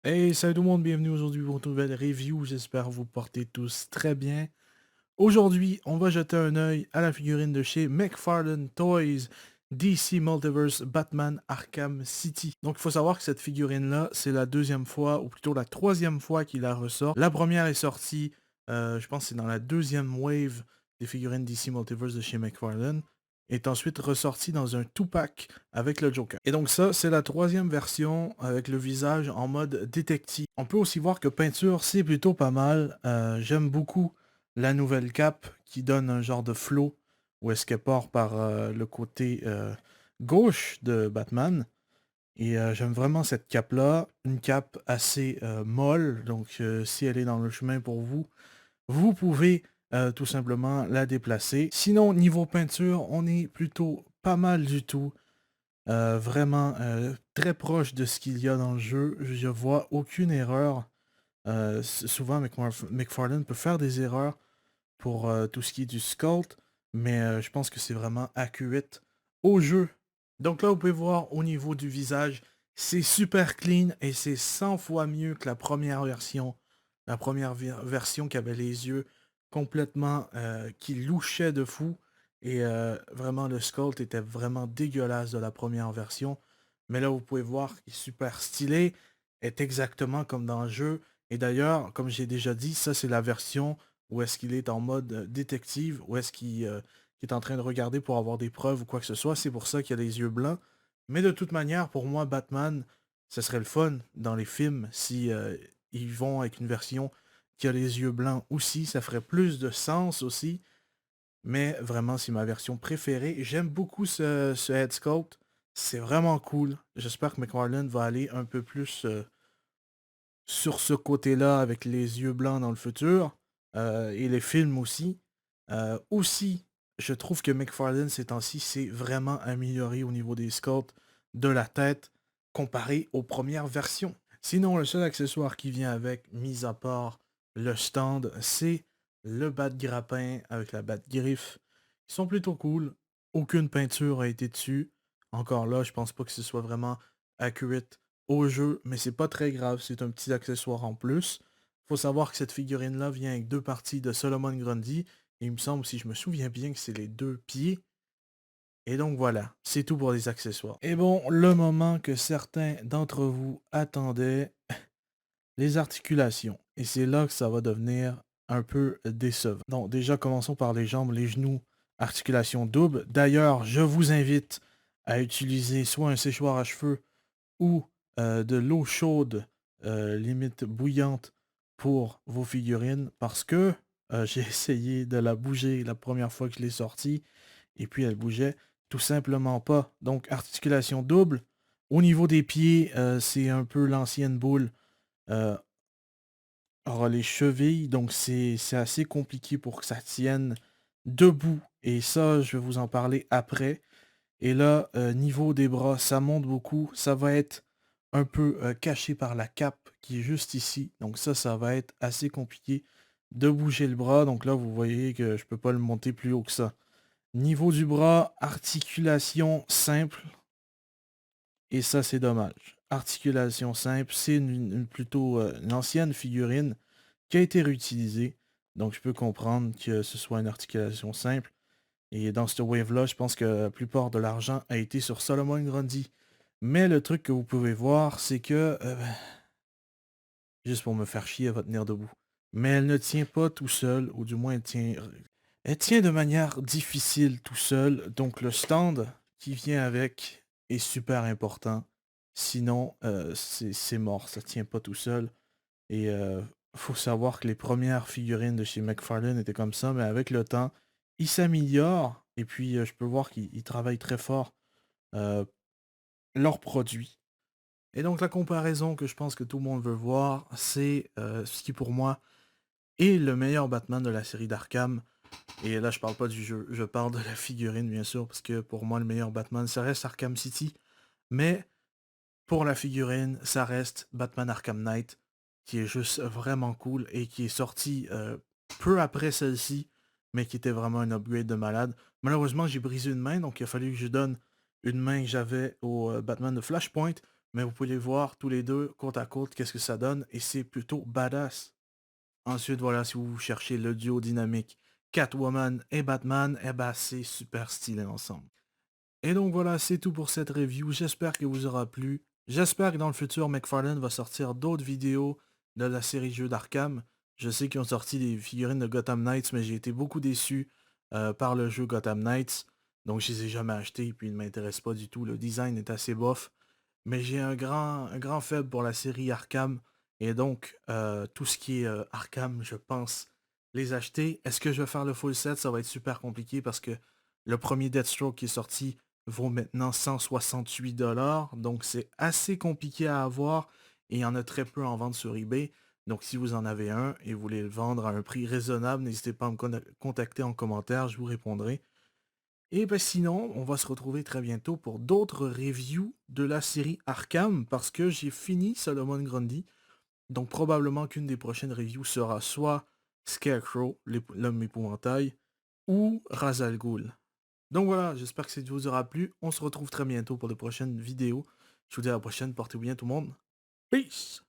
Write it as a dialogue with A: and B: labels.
A: Hey, salut tout le monde, bienvenue aujourd'hui pour une nouvelle review. J'espère que vous portez tous très bien. Aujourd'hui, on va jeter un œil à la figurine de chez McFarlane Toys, DC Multiverse Batman Arkham City. Donc il faut savoir que cette figurine-là, c'est la deuxième fois, ou plutôt la troisième fois qu'il la ressort. La première est sortie, je pense que c'est dans la deuxième wave des figurines DC Multiverse de chez McFarlane, est ensuite ressortie dans un two-pack avec le Joker. Et donc ça, c'est la troisième version avec le visage en mode détective. On peut aussi voir que peinture, c'est plutôt pas mal. J'aime beaucoup la nouvelle cape qui donne un genre de flow où est-ce qu'elle part par le côté gauche de Batman. Et j'aime vraiment cette cape-là, une cape assez molle, donc si elle est dans le chemin pour vous, vous pouvez tout simplement la déplacer. Sinon, niveau peinture, on est plutôt pas mal du tout. Vraiment très proche de ce qu'il y a dans le jeu. Je vois aucune erreur. Souvent, McFarlane peut faire des erreurs pour tout ce qui est du sculpt, mais je pense que c'est vraiment accurate au jeu. Donc là, vous pouvez voir au niveau du visage, c'est super clean et c'est 100 fois mieux que la première version. La première version qui avait les yeux complètement qui louchaient de fou. Et vraiment, le sculpt était vraiment dégueulasse de la première version. Mais là, vous pouvez voir qu'il est super stylé, est exactement comme dans le jeu. Et d'ailleurs, comme j'ai déjà dit, ça c'est la version où est-ce qu'il est en mode détective, où est-ce qu'il est en train de regarder pour avoir des preuves ou quoi que ce soit. C'est pour ça qu'il a les yeux blancs. Mais de toute manière, pour moi, Batman, ce serait le fun dans les films si ils vont avec une version qui a les yeux blancs aussi. Ça ferait plus de sens aussi. Mais vraiment, c'est ma version préférée. J'aime beaucoup ce head sculpt. C'est vraiment cool. J'espère que McFarlane va aller un peu plus sur ce côté-là avec les yeux blancs dans le futur, et les films aussi. Aussi, je trouve que McFarlane ces temps-ci s'est vraiment amélioré au niveau des sculpts de la tête comparé aux premières versions. Sinon, le seul accessoire qui vient avec, mis à part le stand, c'est le bat-grappin avec la bat-griffe. Ils sont plutôt cool. Aucune peinture a été dessus. Encore là, je pense pas que ce soit vraiment accurate au jeu, mais c'est pas très grave, c'est un petit accessoire en plus. Faut savoir que cette figurine-là vient avec deux parties de Solomon Grundy, et il me semble, si je me souviens bien, que c'est les deux pieds. Et donc voilà, c'est tout pour les accessoires. Et bon, le moment que certains d'entre vous attendaient, les articulations. Et c'est là que ça va devenir un peu décevant. Donc déjà, commençons par les jambes, les genoux, articulation double. D'ailleurs, je vous invite à utiliser soit un séchoir à cheveux ou de l'eau chaude, limite bouillante, pour vos figurines parce que j'ai essayé de la bouger la première fois que je l'ai sortie et puis elle bougeait tout simplement pas. Donc articulation double. Au niveau des pieds, c'est un peu l'ancienne boule. Euh, aura les chevilles, donc c'est assez compliqué pour que ça tienne debout. Et ça, je vais vous en parler après. Et là, niveau des bras, ça monte beaucoup. Ça va être un peu caché par la cape qui est juste ici. Donc ça va être assez compliqué de bouger le bras. Donc là, vous voyez que je peux pas le monter plus haut que ça. Niveau du bras, articulation simple. Et ça, c'est dommage. Articulation simple, c'est plutôt une ancienne figurine qui a été réutilisée. Donc je peux comprendre que ce soit une articulation simple. Et dans cette wave-là, je pense que la plupart de l'argent a été sur Solomon Grundy. Mais le truc que vous pouvez voir, c'est que... juste pour me faire chier, elle va tenir debout. Mais elle ne tient pas tout seul, ou du moins elle tient de manière difficile tout seul. Donc le stand qui vient avec est super important. Sinon, c'est mort, ça tient pas tout seul. Et faut savoir que les premières figurines de chez McFarlane étaient comme ça, mais avec le temps, ils s'améliorent. Et puis, je peux voir qu'ils travaillent très fort euh, leurs produits. Et donc, la comparaison que je pense que tout le monde veut voir, c'est ce qui, pour moi, est le meilleur Batman de la série d'Arkham. Et là, je parle pas du jeu, je parle de la figurine, bien sûr, parce que pour moi, le meilleur Batman, ça reste Arkham City. Mais pour la figurine, ça reste Batman Arkham Knight, qui est juste vraiment cool et qui est sorti peu après celle-ci, mais qui était vraiment un upgrade de malade. Malheureusement, j'ai brisé une main, donc il a fallu que je donne une main que j'avais au Batman de Flashpoint mais vous pouvez les voir tous les deux côte à côte, qu'est-ce que ça donne, et c'est plutôt badass. Ensuite, voilà, si vous cherchez le duo dynamique Catwoman et Batman, eh ben c'est super stylé ensemble. Et donc voilà, c'est tout pour cette review. J'espère que vous aura plu. J'espère que dans le futur, McFarlane va sortir d'autres vidéos de la série jeux d'Arkham. Je sais qu'ils ont sorti des figurines de Gotham Knights, mais j'ai été beaucoup déçu par le jeu Gotham Knights. Donc je les ai jamais achetés, et puis ils ne m'intéressent pas du tout. Le design est assez bof. Mais j'ai un grand faible pour la série Arkham. Et donc, tout ce qui est Arkham, je pense les acheter. Est-ce que je vais faire le full set? Ça va être super compliqué parce que le premier Deathstroke qui est sorti vaut maintenant 168 $. Donc, c'est assez compliqué à avoir. Et il y en a très peu en vente sur eBay. Donc, si vous en avez un et vous voulez le vendre à un prix raisonnable, n'hésitez pas à me contacter en commentaire. Je vous répondrai. Et ben sinon, on va se retrouver très bientôt pour d'autres reviews de la série Arkham parce que j'ai fini Solomon Grundy. Donc probablement qu'une des prochaines reviews sera soit Scarecrow, l'homme épouvantail, ou Ra's al Ghul. Donc voilà, j'espère que cette vidéo vous aura plu. On se retrouve très bientôt pour de prochaines vidéos. Je vous dis à la prochaine, portez-vous bien tout le monde. Peace!